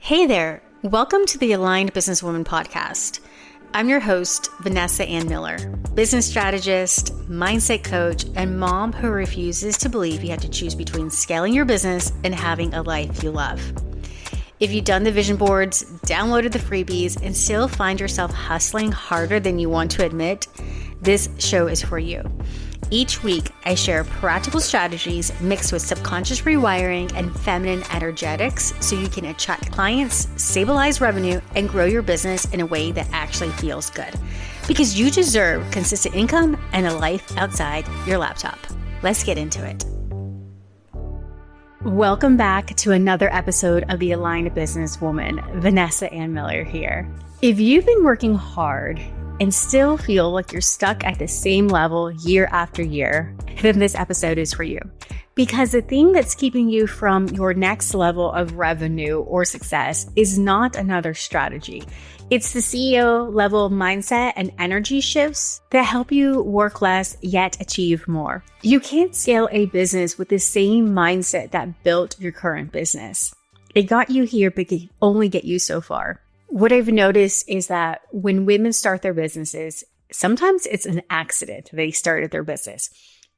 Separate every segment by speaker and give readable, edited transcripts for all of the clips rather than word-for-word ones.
Speaker 1: Hey there, welcome to the Aligned Businesswoman podcast. I'm your host, Vanessa Miller, business strategist, mindset coach, and mom who refuses to believe you have to choose between scaling your business and having a life you love. If you've done the vision boards, downloaded the freebies, and still find yourself hustling harder than you want to admit, this show is for you. Each week, I share practical strategies mixed with subconscious rewiring and feminine energetics so you can attract clients, stabilize revenue, and grow your business in a way that actually feels good. Because you deserve consistent income and a life outside your laptop. Let's get into it. Welcome back to another episode of the Aligned Businesswoman. Vanessa Miller here. If you've been working hard and still feel like you're stuck at the same level year after year, then this episode is for you. Because the thing that's keeping you from your next level of revenue or success is not another strategy. It's the CEO level mindset and energy shifts that help you work less yet achieve more. You can't scale a business with the same mindset that built your current business. It got you here, but can only get you so far. What I've noticed is that when women start their businesses, sometimes it's an accident they started their business.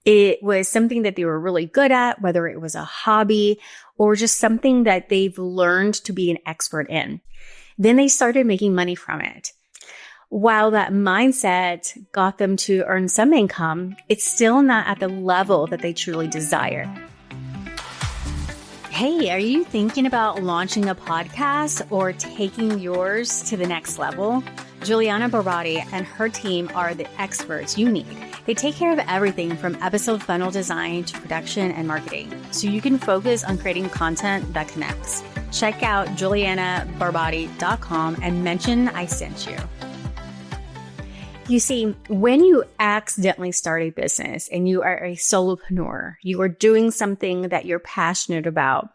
Speaker 1: It was something that they were really good at, whether it was a hobby or just something that they've learned to be an expert in. Then they started making money from it. While that mindset got them to earn some income, it's still not at the level that they truly desire. Hey, are you thinking about launching a podcast or taking yours to the next level? Juliana Barbati and her team are the experts you need. They take care of everything from episode funnel design to production and marketing, so you can focus on creating content that connects. Check out julianabarbati.com and mention I sent you. You see, when you accidentally start a business and you are a solopreneur, you are doing something that you're passionate about,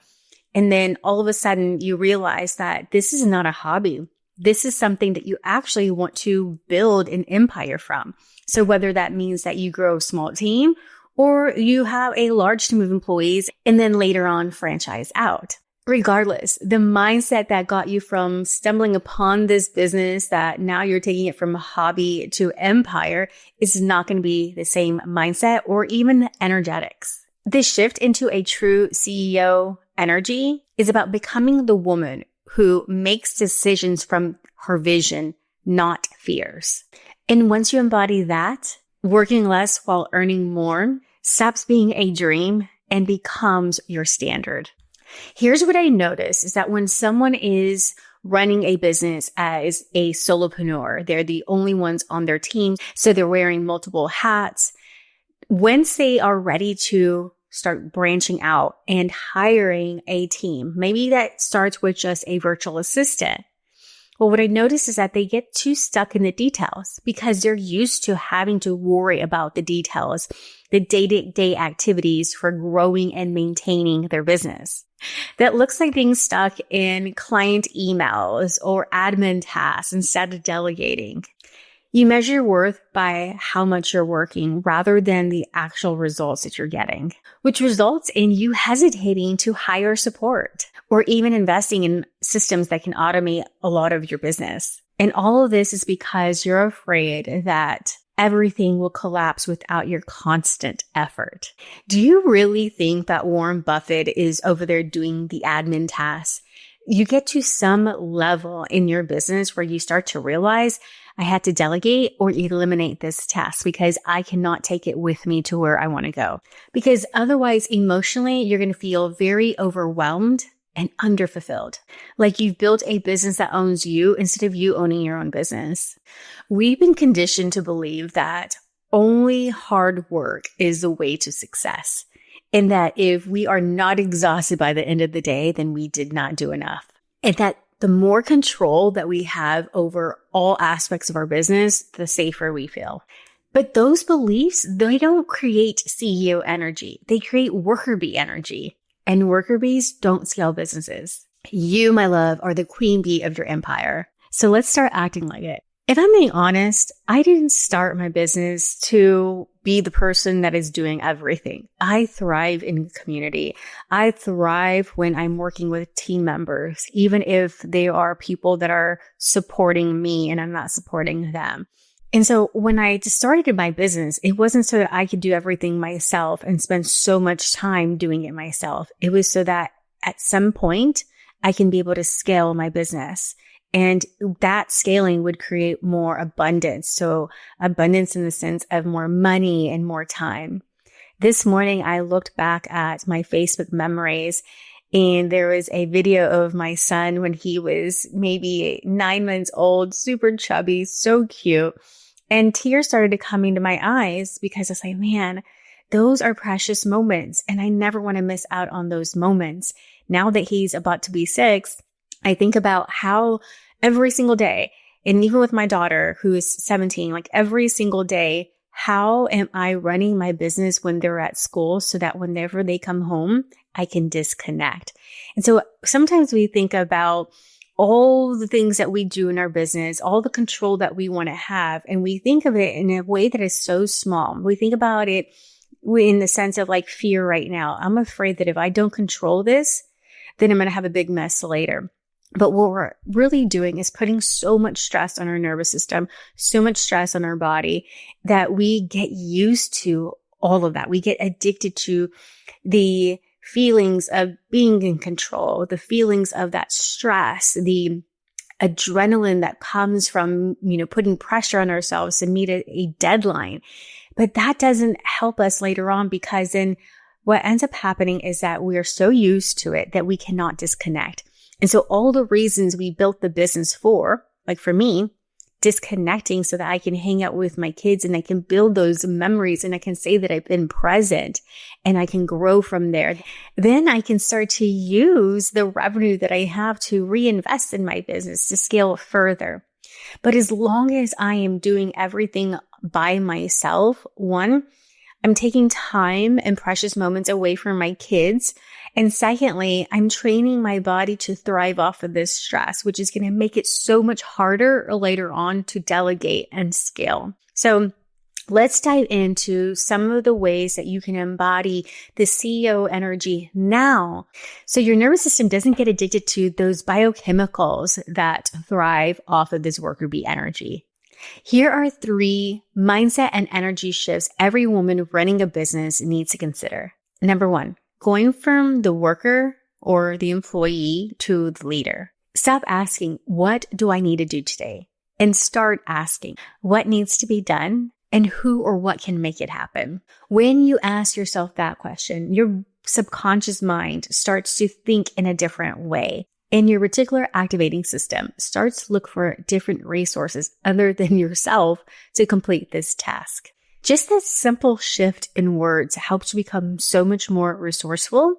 Speaker 1: and then all of a sudden you realize that this is not a hobby. This is something that you actually want to build an empire from. So whether that means that you grow a small team or you have a large team of employees and then later on franchise out. Regardless, the mindset that got you from stumbling upon this business that now you're taking it from a hobby to empire is not going to be the same mindset or even energetics. This shift into a true CEO energy is about becoming the woman who makes decisions from her vision, not fears. And once you embody that, working less while earning more stops being a dream and becomes your standard. Here's what I notice is that when someone is running a business as a solopreneur, they're the only ones on their team, so they're wearing multiple hats. Once they are ready to start branching out and hiring a team, maybe that starts with just a virtual assistant. Well, what I notice is that they get too stuck in the details because they're used to having to worry about the details, the day-to-day activities for growing and maintaining their business. That looks like being stuck in client emails or admin tasks instead of delegating. You measure your worth by how much you're working rather than the actual results that you're getting, which results in you hesitating to hire support or even investing in systems that can automate a lot of your business. And all of this is because you're afraid that everything will collapse without your constant effort. Do you really think that Warren Buffett is over there doing the admin tasks? You get to some level in your business where you start to realize I had to delegate or eliminate this task because I cannot take it with me to where I want to go. Because otherwise, emotionally, you're going to feel very overwhelmed and underfulfilled. Like you've built a business that owns you instead of you owning your own business. We've been conditioned to believe that only hard work is the way to success. And that if we are not exhausted by the end of the day, then we did not do enough. And that the more control that we have over all aspects of our business, the safer we feel. But those beliefs, they don't create CEO energy. They create worker bee energy. And worker bees don't scale businesses. You, my love, are the queen bee of your empire. So let's start acting like it. If I'm being honest, I didn't start my business to be the person that is doing everything. I thrive in community. I thrive when I'm working with team members, even if they are people that are supporting me and I'm not supporting them. And so when I started my business, it wasn't so that I could do everything myself and spend so much time doing it myself. It was so that at some point I can be able to scale my business. And that scaling would create more abundance. So abundance in the sense of more money and more time. This morning, I looked back at my Facebook memories, and there was a video of my son when he was maybe 9 months old, super chubby, so cute. And tears started coming to my eyes because I was like, man, those are precious moments. And I never want to miss out on those moments. Now that he's about to be 6, I think about how every single day, and even with my daughter who is 17, like every single day, how am I running my business when they're at school so that whenever they come home, I can disconnect? And so sometimes we think about all the things that we do in our business, all the control that we want to have, and we think of it in a way that is so small. We think about it in the sense of like fear right now. I'm afraid that if I don't control this, then I'm going to have a big mess later. But what we're really doing is putting so much stress on our nervous system, so much stress on our body that we get used to all of that. We get addicted to the feelings of being in control, the feelings of that stress, the adrenaline that comes from, putting pressure on ourselves to meet a deadline. But that doesn't help us later on, because then what ends up happening is that we are so used to it that we cannot disconnect. And so all the reasons we built the business for, like for me, disconnecting so that I can hang out with my kids and I can build those memories and I can say that I've been present and I can grow from there. Then I can start to use the revenue that I have to reinvest in my business to scale further. But as long as I am doing everything by myself, one, I'm taking time and precious moments away from my kids. And secondly, I'm training my body to thrive off of this stress, which is going to make it so much harder later on to delegate and scale. So let's dive into some of the ways that you can embody the CEO energy now, so your nervous system doesn't get addicted to those biochemicals that thrive off of this worker bee energy. Here are 3 mindset and energy shifts every woman running a business needs to consider. Number 1, going from the worker or the employee to the leader. Stop asking, what do I need to do today? And start asking, what needs to be done and who or what can make it happen? When you ask yourself that question, your subconscious mind starts to think in a different way. And your reticular activating system starts to look for different resources other than yourself to complete this task. Just this simple shift in words helps you become so much more resourceful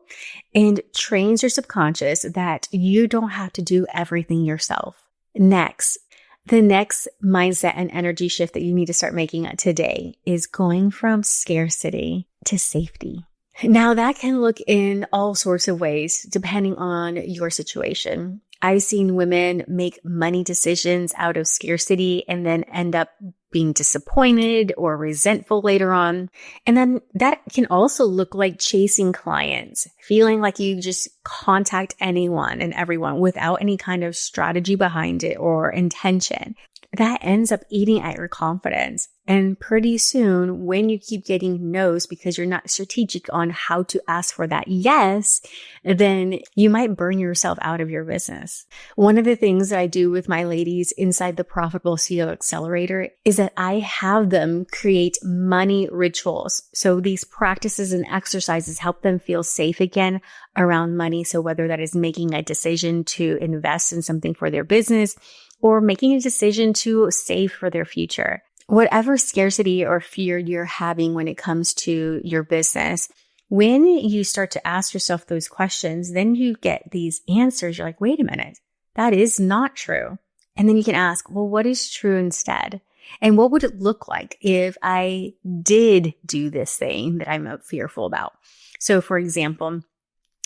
Speaker 1: and trains your subconscious that you don't have to do everything yourself. Next, the next mindset and energy shift that you need to start making today is going from scarcity to safety. Now, that can look in all sorts of ways, depending on your situation. I've seen women make money decisions out of scarcity and then end up being disappointed or resentful later on. And then that can also look like chasing clients, feeling like you just contact anyone and everyone without any kind of strategy behind it or intention. That ends up eating at your confidence. And pretty soon, when you keep getting no's because you're not strategic on how to ask for that yes, then you might burn yourself out of your business. One of the things that I do with my ladies inside the Profitable CEO Accelerator is that I have them create money rituals. So these practices and exercises help them feel safe again around money. So whether that is making a decision to invest in something for their business or making a decision to save for their future. Whatever scarcity or fear you're having when it comes to your business, when you start to ask yourself those questions, then you get these answers. You're like, wait a minute, that is not true. And then you can ask, well, what is true instead? And what would it look like if I did do this thing that I'm fearful about? So for example,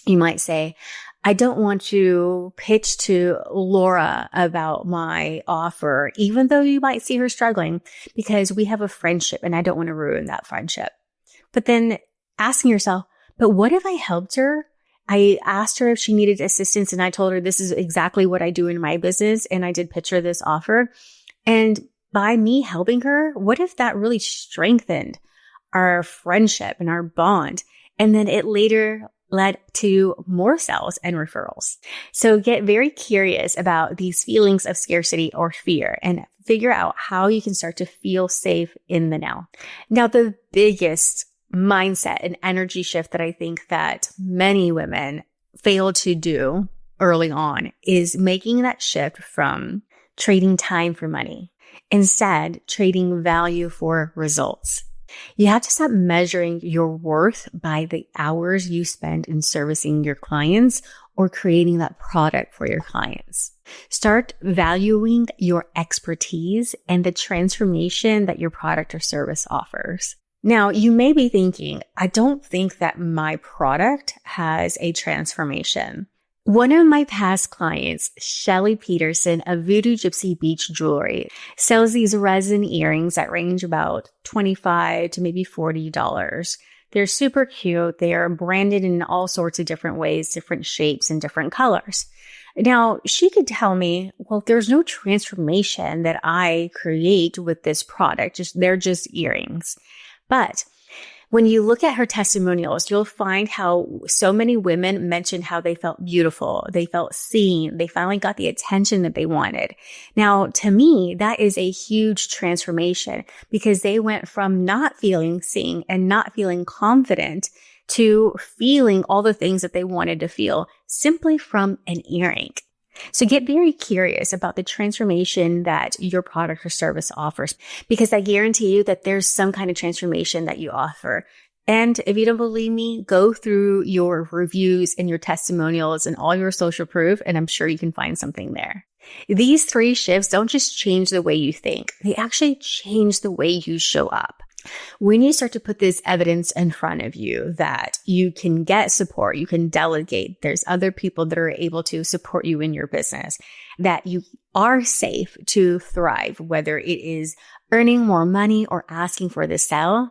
Speaker 1: you might say, I don't want to pitch to Laura about my offer, even though you might see her struggling, because we have a friendship and I don't want to ruin that friendship. But then asking yourself, but what if I helped her? I asked her if she needed assistance and I told her this is exactly what I do in my business. And I did pitch her this offer. And by me helping her, what if that really strengthened our friendship and our bond? And then it later led to more sales and referrals. So get very curious about these feelings of scarcity or fear and figure out how you can start to feel safe in the now. Now, the biggest mindset and energy shift that I think that many women fail to do early on is making that shift from trading time for money, instead trading value for results. You have to stop measuring your worth by the hours you spend in servicing your clients or creating that product for your clients. Start valuing your expertise and the transformation that your product or service offers. Now, you may be thinking, I don't think that my product has a transformation. One of my past clients, Shelly Peterson of Voodoo Gypsy Beach Jewelry, sells these resin earrings that range about $25 to maybe $40. They're super cute. They are branded in all sorts of different ways, different shapes and different colors. Now, she could tell me, well, there's no transformation that I create with this product. They're just earrings. But when you look at her testimonials, you'll find how so many women mentioned how they felt beautiful, they felt seen, they finally got the attention that they wanted. Now, to me, that is a huge transformation because they went from not feeling seen and not feeling confident to feeling all the things that they wanted to feel simply from an earring. So get very curious about the transformation that your product or service offers, because I guarantee you that there's some kind of transformation that you offer. And if you don't believe me, go through your reviews and your testimonials and all your social proof, and I'm sure you can find something there. These 3 shifts don't just change the way you think. They actually change the way you show up. When you start to put this evidence in front of you that you can get support, you can delegate, there's other people that are able to support you in your business, that you are safe to thrive, whether it is earning more money or asking for the sale,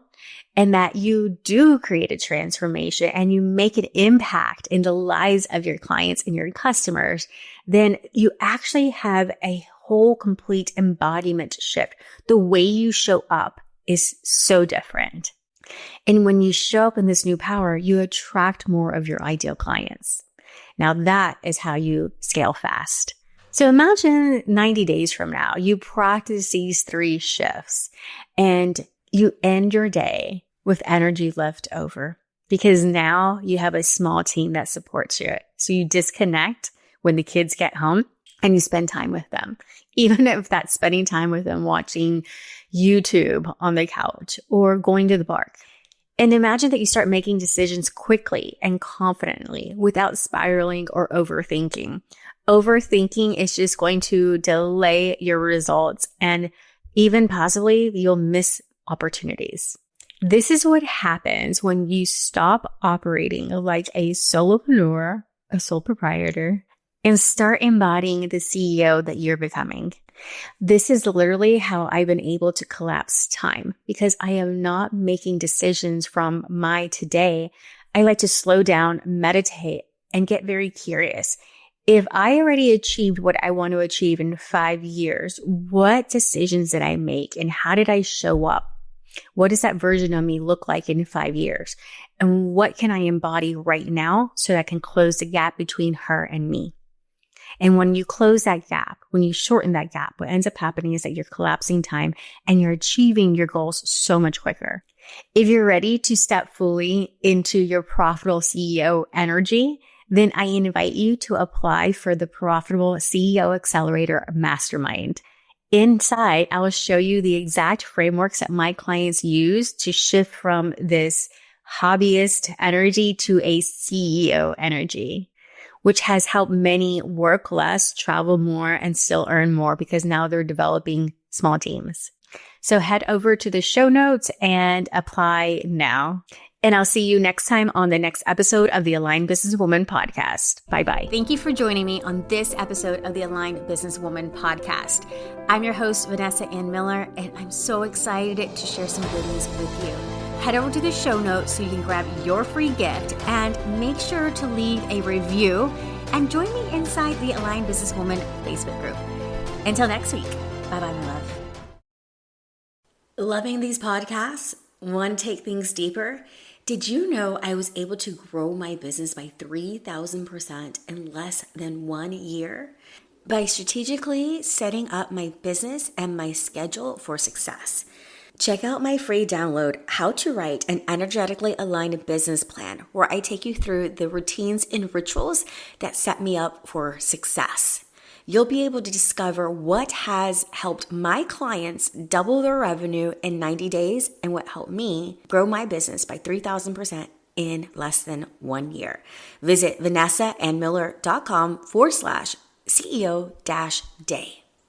Speaker 1: and that you do create a transformation and you make an impact in the lives of your clients and your customers, then you actually have a whole complete embodiment shift. The way you show up is so different. And when you show up in this new power, you attract more of your ideal clients. Now that is how you scale fast. So imagine 90 days from now, you practice these 3 shifts and you end your day with energy left over because now you have a small team that supports you. So you disconnect when the kids get home and you spend time with them, even if that's spending time with them watching YouTube on the couch or going to the park. And imagine that you start making decisions quickly and confidently without spiraling or overthinking. Overthinking is just going to delay your results and even possibly you'll miss opportunities. This is what happens when you stop operating like a solopreneur, a sole proprietor, and start embodying the CEO that you're becoming. This is literally how I've been able to collapse time because I am not making decisions from my today. I like to slow down, meditate, and get very curious. If I already achieved what I want to achieve in 5 years, what decisions did I make and how did I show up? What does that version of me look like in 5 years? And what can I embody right now so that I can close the gap between her and me? And when you close that gap, when you shorten that gap, what ends up happening is that you're collapsing time and you're achieving your goals so much quicker. If you're ready to step fully into your profitable CEO energy, then I invite you to apply for the Profitable CEO Accelerator Mastermind. Inside, I will show you the exact frameworks that my clients use to shift from this hobbyist energy to a CEO energy, which has helped many work less, travel more, and still earn more because now they're developing small teams. So head over to the show notes and apply now. And I'll see you next time on the next episode of the Aligned Businesswoman podcast. Bye-bye. Thank you for joining me on this episode of the Aligned Businesswoman podcast. I'm your host, Vanessa Ann Miller, and I'm so excited to share some goodies with you. Head over to the show notes so you can grab your free gift and make sure to leave a review and join me inside the Aligned Businesswoman Facebook group. Until next week, bye-bye, my love. Loving these podcasts? Want to take things deeper? Did you know I was able to grow my business by 3,000% in less than 1 year? By strategically setting up my business and my schedule for success. Check out my free download, How to Write an Energetically Aligned Business Plan, where I take you through the routines and rituals that set me up for success. You'll be able to discover what has helped my clients double their revenue in 90 days and what helped me grow my business by 3,000% in less than 1 year. Visit vanessaandmiller.com/CEO-day.